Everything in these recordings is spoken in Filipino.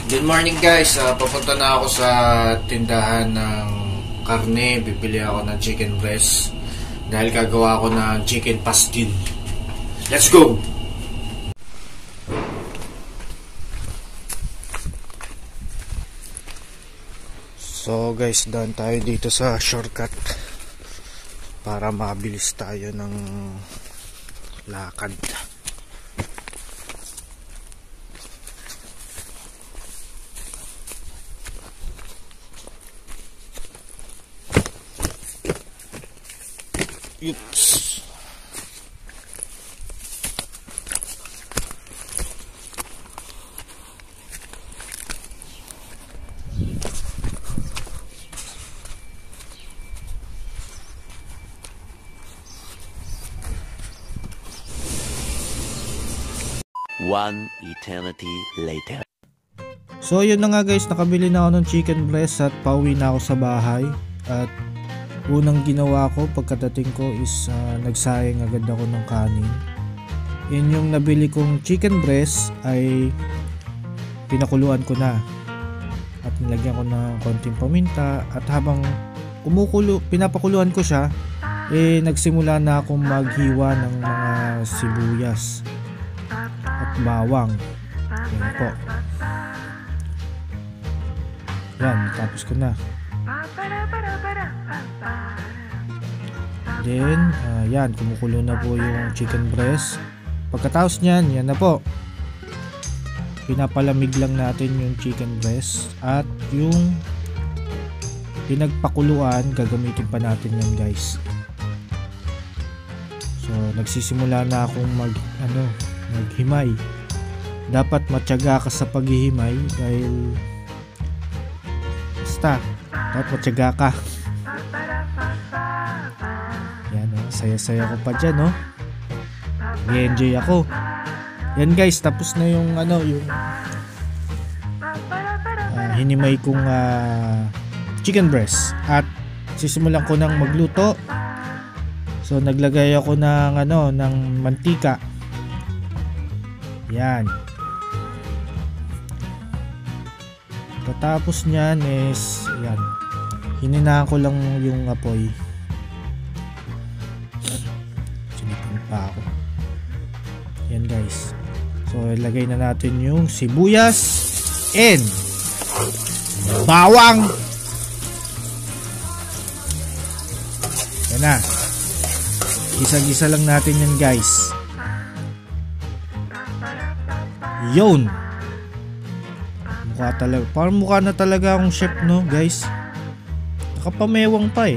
Good morning guys, papunta na ako sa tindahan ng karne. Bibili ako ng chicken breast dahil gagawa ako ng chicken pastil. Let's go! So guys, daan tayo dito sa shortcut para mabilis tayo ng lakad. Oops. One eternity later. So yun na nga guys, nakabili na ako ng chicken breast at pauwi na ako sa bahay. At unang ginawa ko pagkadating ko is nagsayang agad ako ng kanin. Yun yung nabili kong chicken breast ay pinakuluan ko na at nilagyan ko ng konting paminta, at habang pinapakuluan ko siya, nagsimula na akong maghiwa ng mga sibuyas at bawang. Yan po. Yan, tapos ko na. Then, yan, kumukulo na po yung chicken breast. Pagkatapos nyan, yan na po. Pinapalamig lang natin yung chicken breast. At yung pinagpakuluan, gagamitin pa natin yan guys. So, nagsisimula na akong maghimay. Dapat matyaga ka sa paghihimay dahil basta, dapat matyaga ka. Saya-saya ko pa dyan, no? I-enjoy ako. Yan guys, tapos na yung hinimay kong chicken breast. At sisimulan ko nang magluto. So naglagay ako ng mantika. Yan. Katapos nyan is yan. Hininahan ko lang yung apoy. Pa ako. Yan guys. So ilagay na natin yung sibuyas and bawang. Yan na. Gisa-gisa lang natin yan guys. Yun. Mukha talaga. Parang mukha na talaga akong chef, no guys. Nakapamewang pa eh.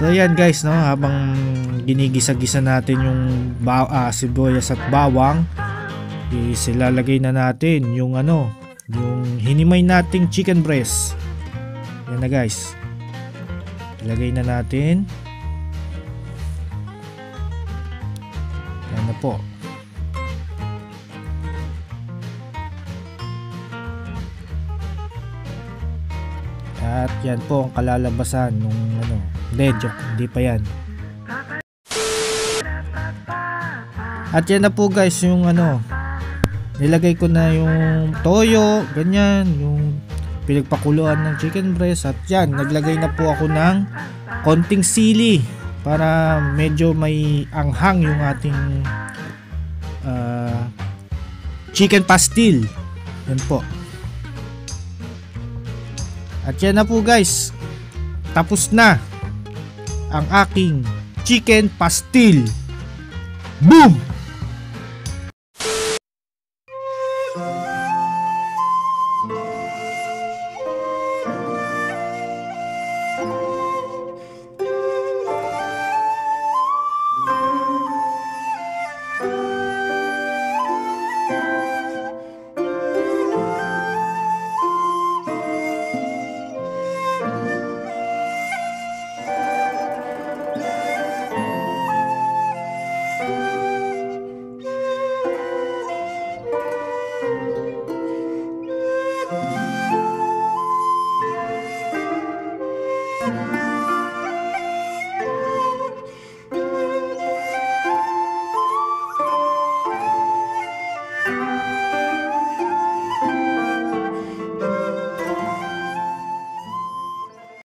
So yan guys, no, habang ginigisa-gisa natin yung sibuyas at bawang, ilalagay na natin yung yung hinimay nating chicken breast. Yan na guys. Ilagay na natin. Yan na po. At yan po ang kalalabasan nung hindi, joke, hindi pa yan. At yan na po guys yung nilagay ko na yung toyo, ganyan, yung pinagpakuluan ng chicken breast. At yan, naglagay na po ako ng konting sili para medyo may anghang yung ating chicken pastil. Yan po. At yan na po guys, tapos na ang aking chicken pastil. Boom!